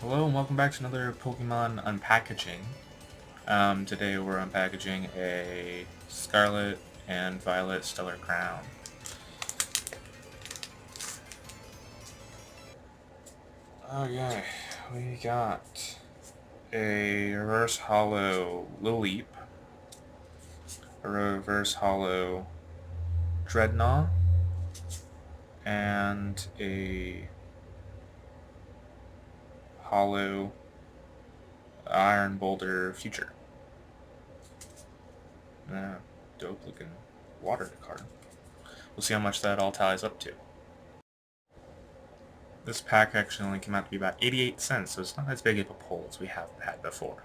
Hello and welcome back to another Pokemon unpackaging. Today we're unpackaging a Scarlet and Violet Stellar Crown. Okay, we got a Reverse Hollow Lileep, a Reverse Hollow Dreadnought, and a Hollow Iron Boulder Future. Dope looking water card. We'll see how much that all tallies up to. This pack actually only came out to be about 88 cents, so it's not as big of a pull as we have had before.